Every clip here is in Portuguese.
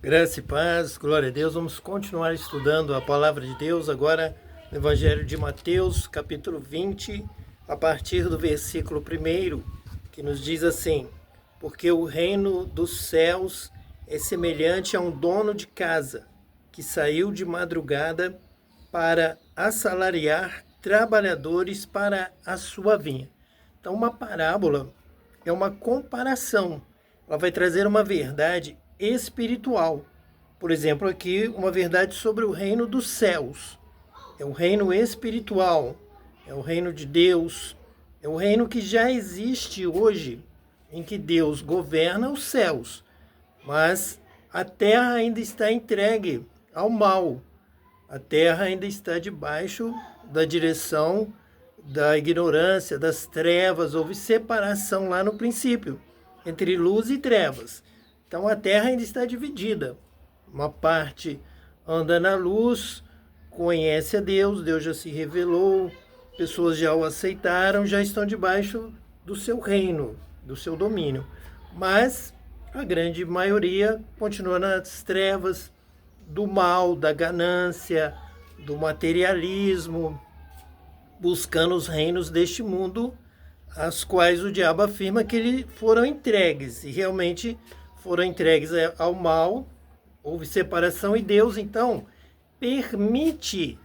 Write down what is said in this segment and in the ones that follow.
Graça e paz, glória a Deus. Vamos continuar estudando a palavra de Deus agora no Evangelho de Mateus, capítulo 20, a partir do versículo 1, que nos diz assim: Porque o reino dos céus é semelhante a um dono de casa que saiu de madrugada para assalariar trabalhadores para a sua vinha. Então, uma parábola é uma comparação. Ela vai trazer uma verdade espiritual. Por exemplo, aqui uma verdade sobre o reino dos céus. É o reino espiritual, é o reino de Deus, é o reino que já existe hoje, em que Deus governa os céus, mas a terra ainda está entregue ao mal. A terra ainda está debaixo da direção da ignorância, das trevas. Houve separação lá no princípio, entre luz e trevas. Então a terra ainda está dividida. Uma parte anda na luz, conhece a Deus, Deus já se revelou, pessoas já o aceitaram, já estão debaixo do seu reino, do seu domínio. Mas a grande maioria continua nas trevas do mal, da ganância, do materialismo, buscando os reinos deste mundo, as quais o diabo afirma que eles foram entregues, e realmente foram entregues ao mal. Houve separação e Deus, então, permite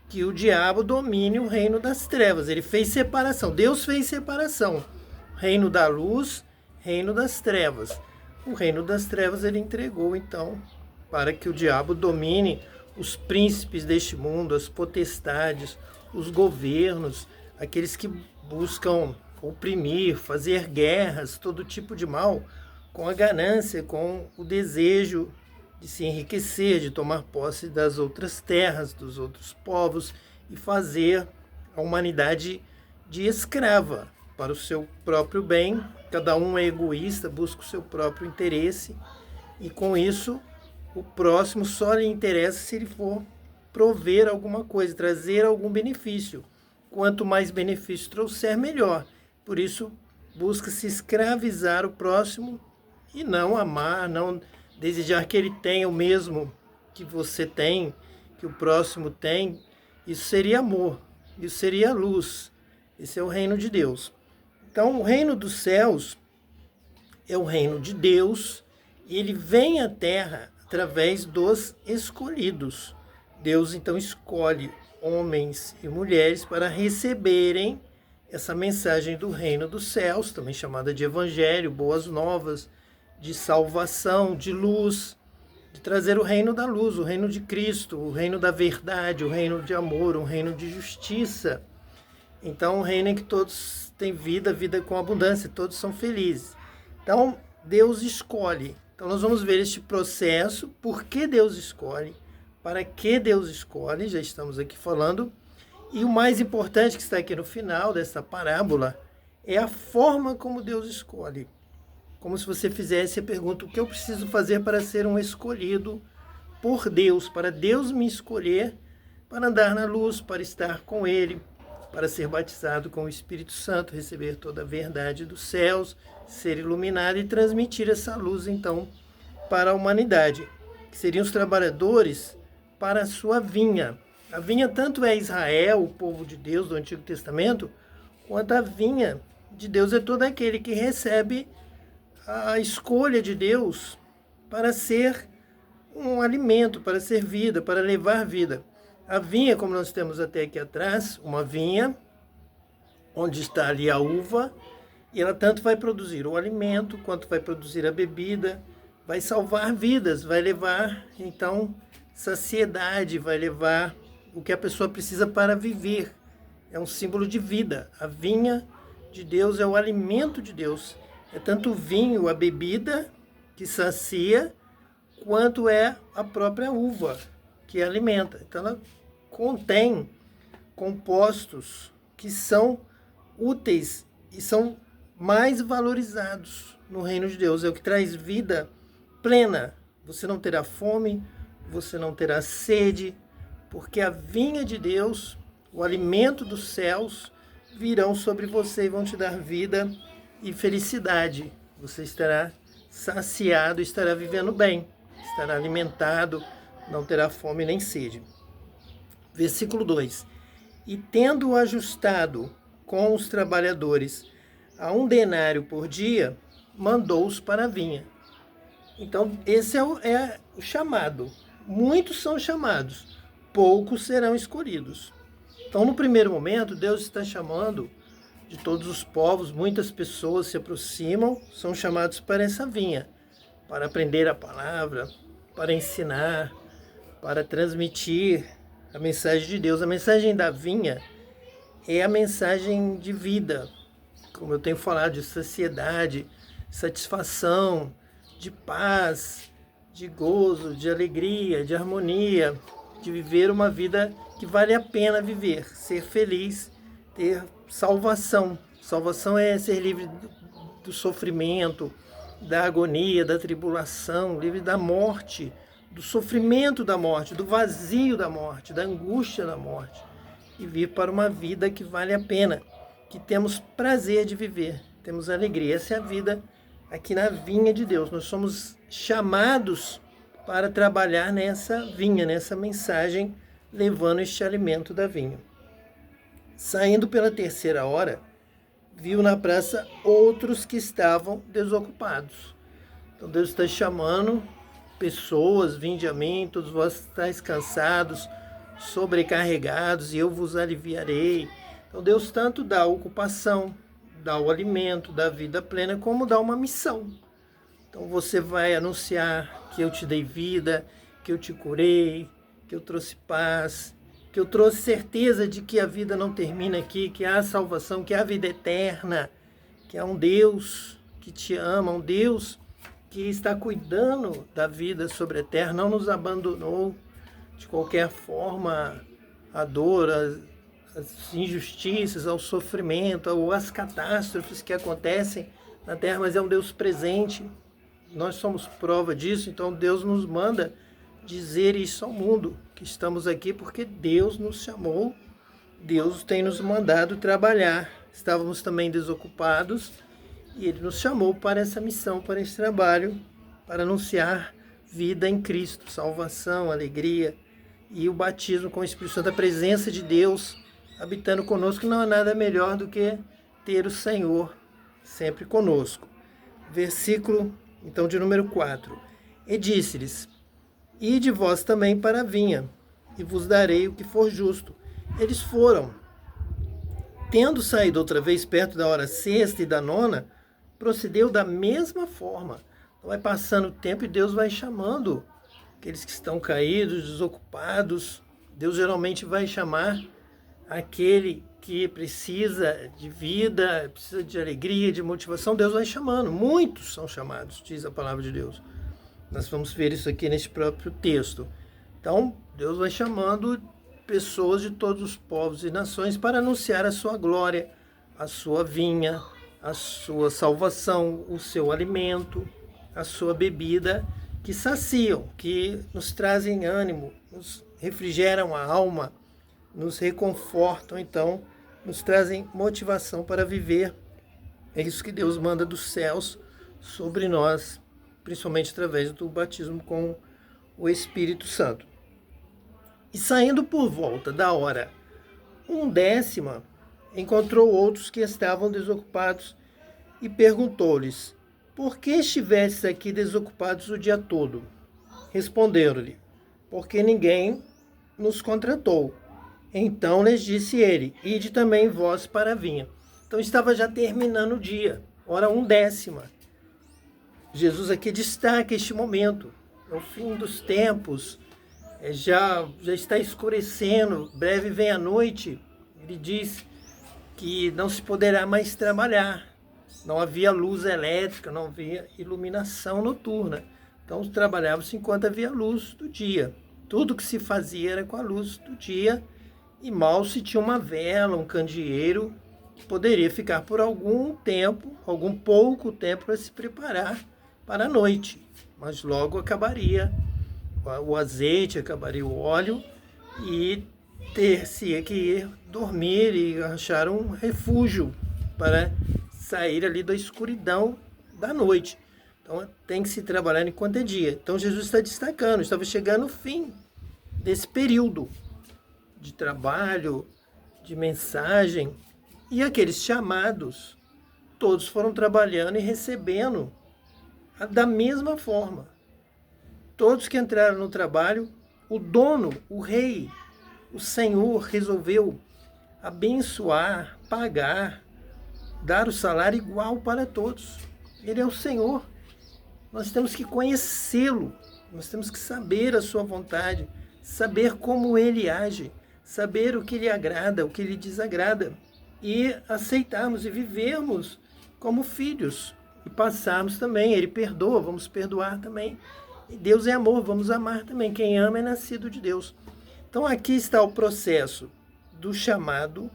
que o diabo domine o reino das trevas. Ele fez separação, Deus fez separação. Reino da luz, reino das trevas. O reino das trevas ele entregou, então, para que o diabo domine os príncipes deste mundo, as potestades, os governos, aqueles que buscam oprimir, fazer guerras, todo tipo de mal, com a ganância, com o desejo de se enriquecer, de tomar posse das outras terras, dos outros povos e fazer a humanidade de escrava para o seu próprio bem. Cada um é egoísta, busca o seu próprio interesse e com isso o próximo só lhe interessa se ele for prover alguma coisa, trazer algum benefício. Quanto mais benefício trouxer, melhor. Por isso busca-se escravizar o próximo e não amar, não desejar que ele tenha o mesmo que você tem, que o próximo tem. Isso seria amor, isso seria luz. Esse é o reino de Deus. Então, o reino dos céus é o reino de Deus e ele vem à terra através dos escolhidos. Deus, então, escolhe homens e mulheres para receberem essa mensagem do reino dos céus, também chamada de evangelho, boas novas, de salvação, de luz, de trazer o reino da luz, o reino de Cristo, o reino da verdade, o reino de amor, o reino de justiça. Então, o reino em que todos têm vida, vida com abundância, todos são felizes. Então, Deus escolhe. Então, nós vamos ver este processo, por que Deus escolhe, para que Deus escolhe, já estamos aqui falando. E o mais importante que está aqui no final dessa parábola é a forma como Deus escolhe. Como se você fizesse a pergunta: o que eu preciso fazer para ser um escolhido por Deus, para Deus me escolher, para andar na luz, para estar com Ele, para ser batizado com o Espírito Santo, receber toda a verdade dos céus, ser iluminado e transmitir essa luz, então, para a humanidade, que seriam os trabalhadores para a sua vinha. A vinha tanto é Israel, o povo de Deus do Antigo Testamento, quanto a vinha de Deus é todo aquele que recebe a escolha de Deus para ser um alimento, para ser vida, para levar vida. A vinha, como nós temos até aqui atrás, uma vinha, onde está ali a uva, e ela tanto vai produzir o alimento, quanto vai produzir a bebida, vai salvar vidas, vai levar, então, saciedade, vai levar o que a pessoa precisa para viver. É um símbolo de vida. A vinha de Deus é o alimento de Deus. É tanto o vinho, a bebida, que sacia, quanto é a própria uva, que alimenta. Então, ela contém compostos que são úteis e são mais valorizados no reino de Deus. É o que traz vida plena. Você não terá fome, você não terá sede, porque a vinha de Deus, o alimento dos céus, virão sobre você e vão te dar vida e felicidade. Você estará saciado, estará vivendo bem. estará alimentado, não terá fome nem sede. Versículo 2: E tendo ajustado com os trabalhadores a 1 denário por dia, mandou-os para a vinha. Então, esse é o chamado. Muitos são chamados, poucos serão escolhidos. Então, no primeiro momento, Deus está chamando de todos os povos, muitas pessoas se aproximam, são chamados para essa vinha, para aprender a palavra, para ensinar, para transmitir a mensagem de Deus. A mensagem da vinha é a mensagem de vida, como eu tenho falado, de saciedade, satisfação, de paz, de gozo, de alegria, de harmonia, de viver uma vida que vale a pena viver, ser feliz, ter salvação. Salvação é ser livre do sofrimento, da agonia, da tribulação, livre da morte, do sofrimento da morte, do vazio da morte, da angústia da morte, e vir para uma vida que vale a pena, que temos prazer de viver, temos alegria. Essa é a vida aqui na vinha de Deus. Nós somos chamados para trabalhar nessa vinha, nessa mensagem, levando este alimento da vinha. Saindo pela 3ª hora, viu na praça outros que estavam desocupados. Então Deus está chamando pessoas: vinde a mim, todos vós estáis cansados, sobrecarregados, e eu vos aliviarei. Então Deus tanto dá a ocupação, dá o alimento, dá a vida plena, como dá uma missão. Então você vai anunciar que eu te dei vida, que eu te curei, que eu trouxe paz, que eu trouxe certeza de que a vida não termina aqui, que há salvação, que há vida eterna, que há um Deus que te ama, um Deus que está cuidando da vida sobre a terra, não nos abandonou de qualquer forma a dor, as injustiças, ao sofrimento, ou as catástrofes que acontecem na terra, mas é um Deus presente. Nós somos prova disso, então Deus nos manda dizer isso ao mundo, que estamos aqui porque Deus nos chamou, Deus tem nos mandado trabalhar. Estávamos também desocupados e Ele nos chamou para essa missão, para esse trabalho, para anunciar vida em Cristo, salvação, alegria e o batismo com o Espírito Santo, a presença de Deus habitando conosco. Não há nada melhor do que ter o Senhor sempre conosco. Versículo, então, de número 4. E disse-lhes: Ide vós também para a vinha, e vos darei o que for justo. Eles foram. Tendo saído outra vez perto da hora 6ª e da 9ª, procedeu da mesma forma. Então vai passando o tempo e Deus vai chamando aqueles que estão caídos, desocupados. Deus geralmente vai chamar aquele que precisa de vida, precisa de alegria, de motivação. Deus vai chamando. Muitos são chamados, diz a palavra de Deus. Nós vamos ver isso aqui neste próprio texto. Então, Deus vai chamando pessoas de todos os povos e nações para anunciar a sua glória, a sua vinha, a sua salvação, o seu alimento, a sua bebida, que saciam, que nos trazem ânimo, nos refrigeram a alma, nos reconfortam, então, nos trazem motivação para viver. É isso que Deus manda dos céus sobre nós, principalmente através do batismo com o Espírito Santo. E saindo por volta da hora 1ª, encontrou outros que estavam desocupados e perguntou-lhes: Por que estivestes aqui desocupados o dia todo? Responderam-lhe: Porque ninguém nos contratou. Então lhes disse ele: Ide também vós para a vinha. Então estava já terminando o dia, hora 1ª. Jesus aqui destaca este momento, é o fim dos tempos, já está escurecendo, breve vem a noite. Ele diz que não se poderá mais trabalhar, não havia luz elétrica, não havia iluminação noturna. Então trabalhava-se enquanto havia luz do dia. Tudo que se fazia era com a luz do dia, e mal se tinha uma vela, um candeeiro, que poderia ficar por algum tempo, algum pouco tempo, para se preparar para a noite. Mas logo acabaria o azeite, acabaria o óleo, e ter-se que ir dormir e achar um refúgio para sair ali da escuridão da noite. Então tem que se trabalhar enquanto é dia. Então Jesus está destacando, estava chegando o fim desse período de trabalho, de mensagem. E aqueles chamados, todos foram trabalhando e recebendo da mesma forma. Todos que entraram no trabalho, o dono, o rei, o Senhor resolveu abençoar, pagar, dar o salário igual para todos. Ele é o Senhor. Nós temos que conhecê-lo, nós temos que saber a sua vontade, saber como ele age, saber o que lhe agrada, o que lhe desagrada, e aceitarmos e vivermos como filhos, e passarmos também. Ele perdoa, vamos perdoar também. E Deus é amor, vamos amar também. Quem ama é nascido de Deus. Então aqui está o processo do chamado.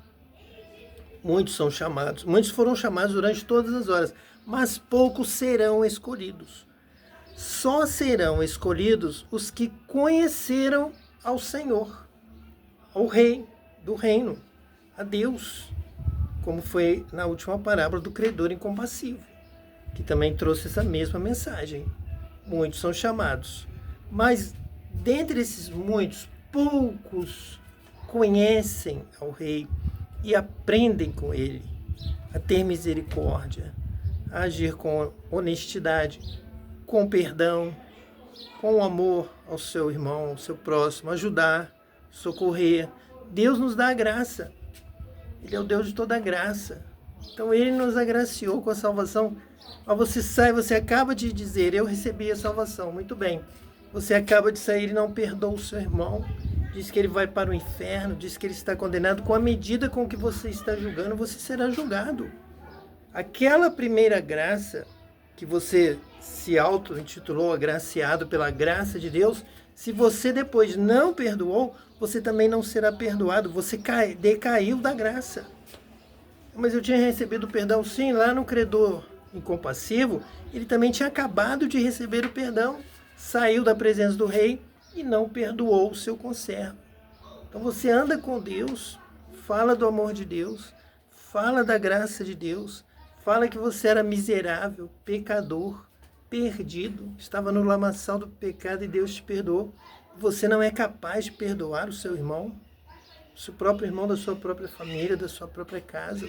Muitos são chamados, muitos foram chamados durante todas as horas, mas poucos serão escolhidos. Só serão escolhidos os que conheceram ao Senhor, ao Rei do reino, a Deus, como foi na última parábola do credor incompassivo, que também trouxe essa mesma mensagem. Muitos são chamados, mas dentre esses muitos, poucos conhecem ao Rei e aprendem com ele a ter misericórdia, a agir com honestidade, com perdão, com amor ao seu irmão, ao seu próximo, ajudar, socorrer. Deus nos dá a graça. Ele é o Deus de toda a graça. Então ele nos agraciou com a salvação. Você acaba de dizer, eu recebi a salvação. Muito bem. Você acaba de sair e não perdoa o seu irmão. Diz que ele vai para o inferno, diz que ele está condenado. Com a medida com que você está julgando, você será julgado. Aquela primeira graça que você se auto-intitulou agraciado pela graça de Deus, se você depois não perdoou, você também não será perdoado. Você decaiu da graça. Mas eu tinha recebido perdão, sim, lá no credor incompassivo, ele também tinha acabado de receber o perdão, saiu da presença do rei e não perdoou o seu conservo. Então você anda com Deus, fala do amor de Deus, fala da graça de Deus, fala que você era miserável, pecador, perdido, estava no lamaçal do pecado e Deus te perdoou. Você não é capaz de perdoar o seu irmão, o seu próprio irmão da sua própria família, da sua própria casa.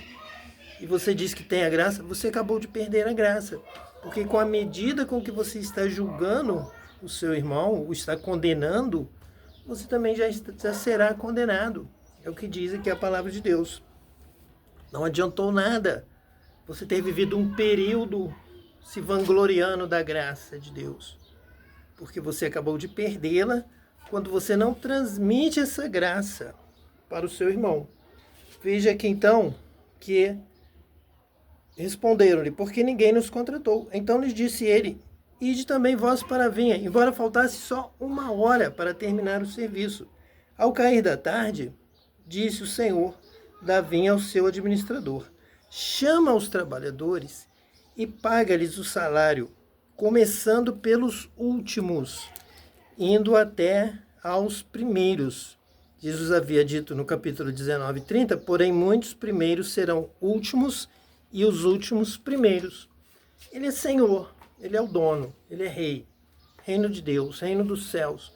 E você diz que tem a graça, você acabou de perder a graça. Porque com a medida com que você está julgando o seu irmão, o está condenando, você também já será condenado. É o que diz aqui a palavra de Deus. Não adiantou nada você ter vivido um período se vangloriando da graça de Deus, porque você acabou de perdê-la quando você não transmite essa graça para o seu irmão. Veja aqui então que responderam-lhe, porque ninguém nos contratou. Então lhes disse ele, ide também vós para a vinha, embora faltasse só 1 hora para terminar o serviço. Ao cair da tarde, disse o Senhor da vinha ao seu administrador, chama os trabalhadores e paga-lhes o salário, começando pelos últimos, indo até aos primeiros. Jesus havia dito no capítulo 19, 30, porém muitos primeiros serão últimos e os últimos primeiros. Ele é Senhor, ele é o dono, ele é rei, reino de Deus, reino dos céus.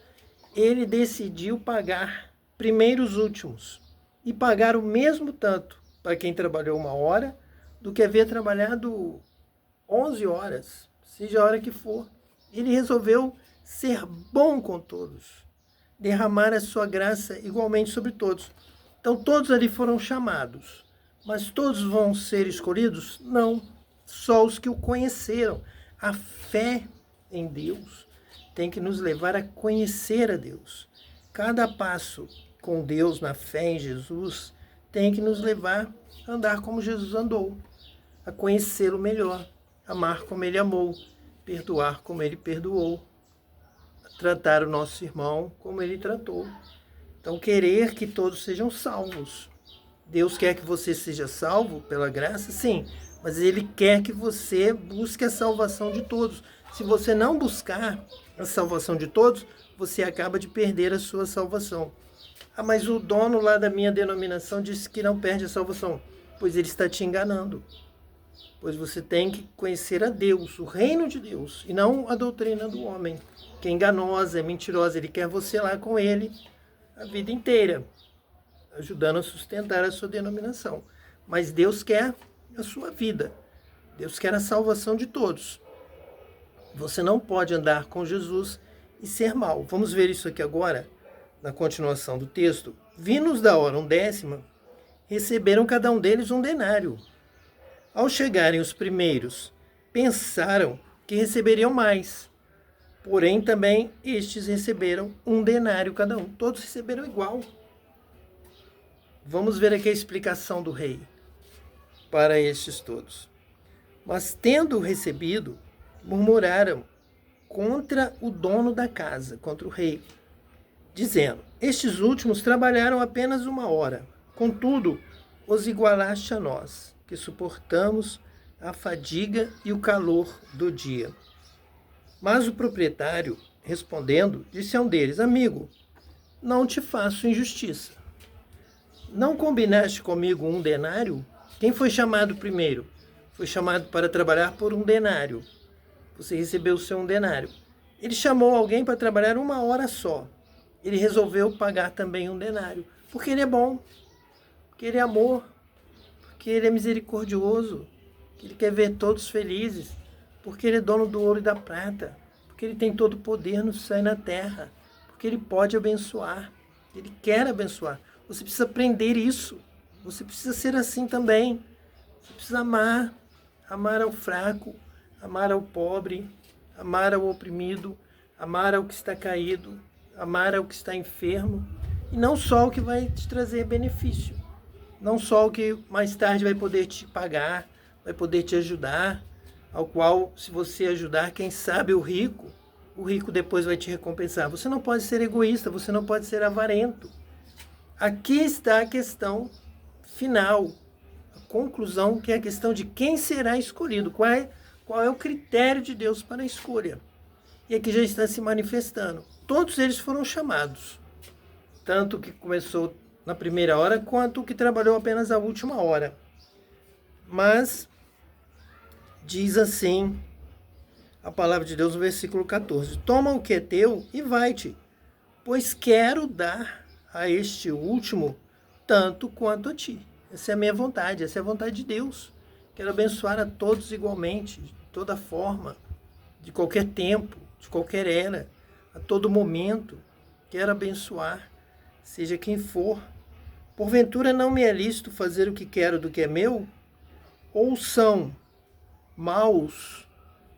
Ele decidiu pagar primeiro os últimos e pagar o mesmo tanto para quem trabalhou 1 hora do que havia trabalhado 11 horas, seja a hora que for. Ele resolveu ser bom com todos, derramar a sua graça igualmente sobre todos. Então todos ali foram chamados, mas todos vão ser escolhidos? Não, só os que o conheceram. A fé em Deus tem que nos levar a conhecer a Deus. Cada passo com Deus na fé em Jesus tem que nos levar a andar como Jesus andou, a conhecê-lo melhor, amar como ele amou, perdoar como ele perdoou, tratar o nosso irmão como ele tratou. Então, querer que todos sejam salvos. Deus quer que você seja salvo pela graça, sim, mas ele quer que você busque a salvação de todos. Se você não buscar a salvação de todos, você acaba de perder a sua salvação. Ah, mas o dono lá da minha denominação disse que não perde a salvação. Pois ele está te enganando. pois você tem que conhecer a Deus, o reino de Deus, e não a doutrina do homem, que é enganosa, é mentirosa. Ele quer você lá com ele a vida inteira, ajudando a sustentar a sua denominação. Mas Deus quer a sua vida. Deus quer a salvação de todos. Você não pode andar com Jesus e ser mau. Vamos ver isso aqui agora, na continuação do texto. Vindo da hora 10ª, receberam cada um deles um denário. Ao chegarem os primeiros, pensaram que receberiam mais. Porém, também estes receberam um denário cada um. Todos receberam igual. Vamos ver aqui a explicação do rei para estes todos. Mas, tendo recebido, murmuraram contra o dono da casa, contra o rei, dizendo: estes últimos trabalharam apenas 1 hora. Contudo, os igualaste a nós, que suportamos a fadiga e o calor do dia. Mas o proprietário, respondendo, disse a um deles: amigo, não te faço injustiça. Não combinaste comigo um denário? Quem foi chamado primeiro? Foi chamado para trabalhar por um denário. Você recebeu o seu 1 denário. Ele chamou alguém para trabalhar 1 hora só. Ele resolveu pagar também 1 denário. Porque ele é bom, porque ele é amor, porque ele é misericordioso, que ele quer ver todos felizes, porque ele é dono do ouro e da prata, porque ele tem todo o poder no céu e na terra, porque ele pode abençoar, ele quer abençoar. Você precisa aprender isso. Você precisa ser assim também. Você precisa amar ao fraco, amar ao pobre, amar ao oprimido, amar ao que está caído, amar ao que está enfermo, e não só o que vai te trazer benefício, não só o que mais tarde vai poder te pagar, vai poder te ajudar, ao qual, se você ajudar, quem sabe o rico depois vai te recompensar. Você não pode ser egoísta, você não pode ser avarento. Aqui está a questão final, a conclusão, que é a questão de quem será escolhido, qual é o critério de Deus para a escolha. E aqui já está se manifestando. Todos eles foram chamados, tanto o que começou na 1ª hora, quanto o que trabalhou apenas a última hora. Mas diz assim a palavra de Deus no versículo 14: toma o que é teu e vai-te, pois quero dar a este último tanto quanto a ti. Essa é a minha vontade, essa é a vontade de Deus. Quero abençoar a todos igualmente, de toda forma, de qualquer tempo, de qualquer era, a todo momento. Quero abençoar, seja quem for. Porventura não me é lícito fazer o que quero do que é meu? Ou são maus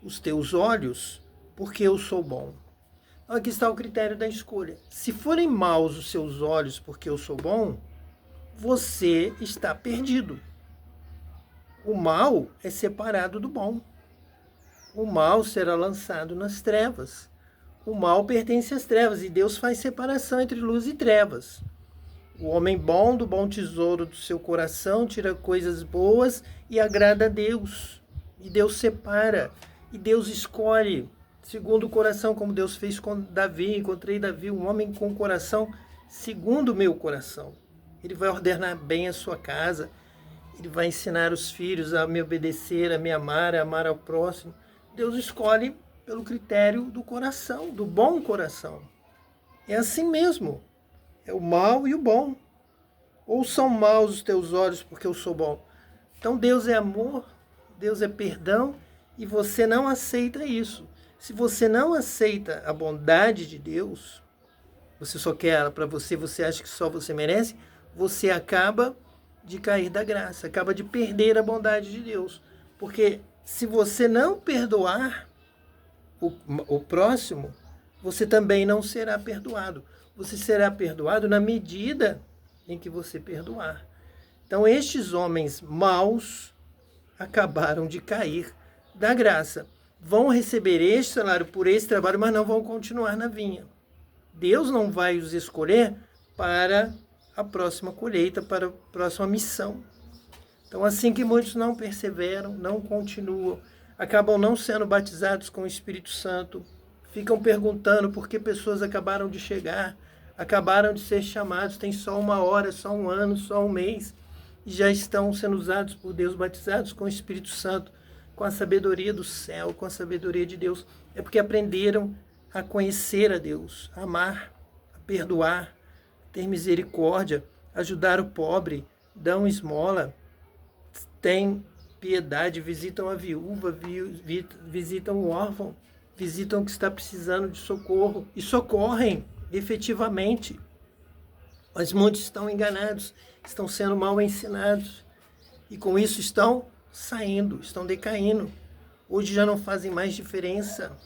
os teus olhos, porque eu sou bom? Então, aqui está o critério da escolha. Se forem maus os seus olhos, porque eu sou bom, você está perdido. O mal é separado do bom. O mal será lançado nas trevas. O mal pertence às trevas e Deus faz separação entre luz e trevas. O homem bom, do bom tesouro do seu coração, tira coisas boas e agrada a Deus. E Deus separa. E Deus escolhe segundo o coração, como Deus fez com Davi. Encontrei Davi, um homem com coração segundo o meu coração. Ele vai ordenar bem a sua casa. Ele vai ensinar os filhos a me obedecer, a me amar, a amar ao próximo. Deus escolhe pelo critério do coração, do bom coração. É assim mesmo. É o mal e o bom. Ou são maus os teus olhos porque eu sou bom? Então Deus é amor, Deus é perdão, e você não aceita isso. Se você não aceita a bondade de Deus, você só quer ela para você, você acha que só você merece, você acaba de cair da graça, acaba de perder a bondade de Deus. Porque se você não perdoar o próximo, você também não será perdoado. Você será perdoado na medida em que você perdoar. Então, estes homens maus acabaram de cair da graça. Vão receber este salário por esse trabalho, mas não vão continuar na vinha. Deus não vai os escolher para a próxima colheita, para a próxima missão. Então, assim que muitos não perseveram, não continuam, acabam não sendo batizados com o Espírito Santo, ficam perguntando por que pessoas acabaram de chegar, acabaram de ser chamados, tem só 1 hora, só 1 ano, só 1 mês, e já estão sendo usados por Deus, batizados com o Espírito Santo. com a sabedoria do céu, com a sabedoria de Deus. É porque aprenderam a conhecer a Deus, a amar, a perdoar, ter misericórdia, ajudar o pobre, dão esmola, têm piedade, visitam a viúva, visitam o órfão, visitam o que está precisando de socorro e socorrem efetivamente. Mas muitos estão enganados, estão sendo mal ensinados e com isso estão saindo, estão decaindo. Hoje já não fazem mais diferença,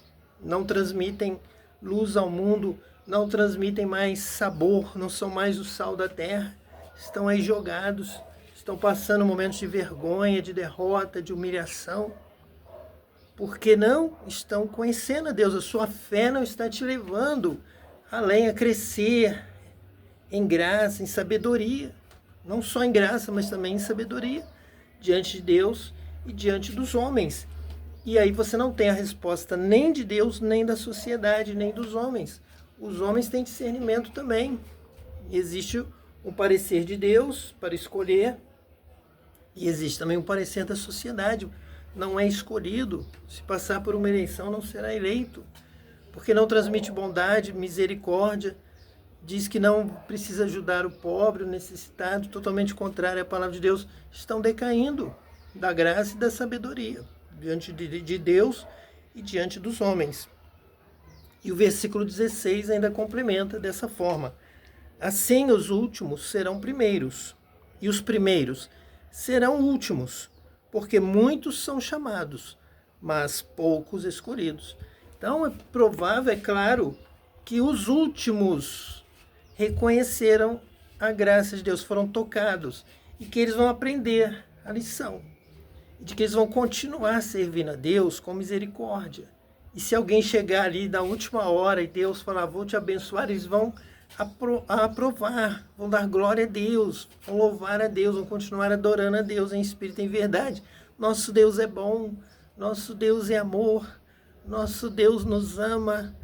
não transmitem luz ao mundo, não transmitem mais sabor, não são mais o sal da terra, estão aí jogados, estão passando momentos de vergonha, de derrota, de humilhação, porque não estão conhecendo a Deus. A sua fé não está te levando além a crescer em graça, em sabedoria, não só em graça, mas também em sabedoria, diante de Deus e diante dos homens. E aí você não tem a resposta nem de Deus, nem da sociedade, nem dos homens. Os homens têm discernimento também. Existe um parecer de Deus para escolher e existe também um parecer da sociedade. Não é escolhido. Se passar por uma eleição, não será eleito, porque não transmite bondade, misericórdia, diz que não precisa ajudar o pobre, o necessitado, totalmente contrário à palavra de Deus. Estão decaindo da graça e da sabedoria diante de Deus e diante dos homens. E o versículo 16 ainda complementa dessa forma: assim os últimos serão primeiros, e os primeiros serão últimos, porque muitos são chamados, mas poucos escolhidos. Então é provável, é claro, que os últimos reconheceram a graça de Deus, foram tocados, e que eles vão aprender a lição, de que eles vão continuar servindo a Deus com misericórdia. E se alguém chegar ali da última hora e Deus falar, vou te abençoar, eles vão aprovar, vão dar glória a Deus, vão louvar a Deus, vão continuar adorando a Deus em espírito e em verdade. Nosso Deus é bom, nosso Deus é amor, nosso Deus nos ama,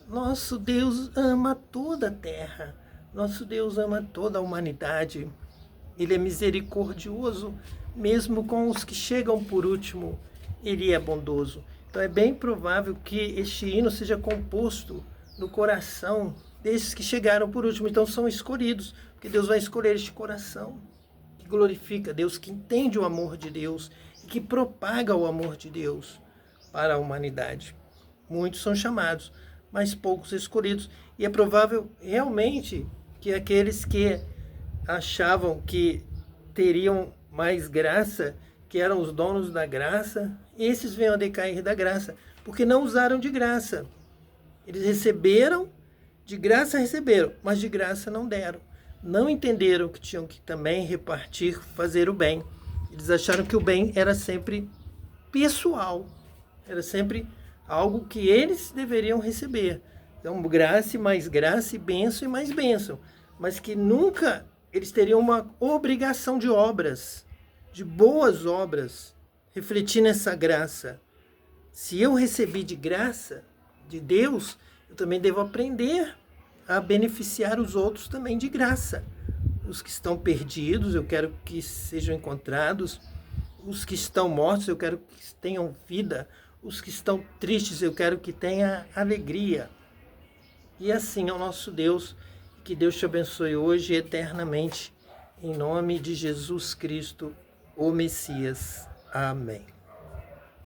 nosso Deus ama toda a terra, nosso Deus ama toda a humanidade. Ele é misericordioso, mesmo com os que chegam por último, ele é bondoso. Então é bem provável que este hino seja composto no coração desses que chegaram por último. Então são escolhidos, porque Deus vai escolher este coração que glorifica Deus, que entende o amor de Deus e que propaga o amor de Deus para a humanidade. Muitos são chamados, mas poucos escolhidos. E é provável realmente que aqueles que achavam que teriam mais graça, que eram os donos da graça, esses venham a decair da graça, porque não usaram de graça. Eles receberam, de graça receberam, mas de graça não deram. Não entenderam que tinham que também repartir, fazer o bem. Eles acharam que o bem era sempre pessoal, era sempre algo que eles deveriam receber. Então, graça e bênção e mais bênção. Mas que nunca eles teriam uma obrigação de obras, de boas obras, refletindo essa graça. Se eu recebi de graça de Deus, eu também devo aprender a beneficiar os outros também de graça. Os que estão perdidos, eu quero que sejam encontrados. Os que estão mortos, eu quero que tenham vida. Os que estão tristes, eu quero que tenham alegria. E assim é o nosso Deus. Que Deus te abençoe hoje e eternamente. Em nome de Jesus Cristo, o Messias. Amém.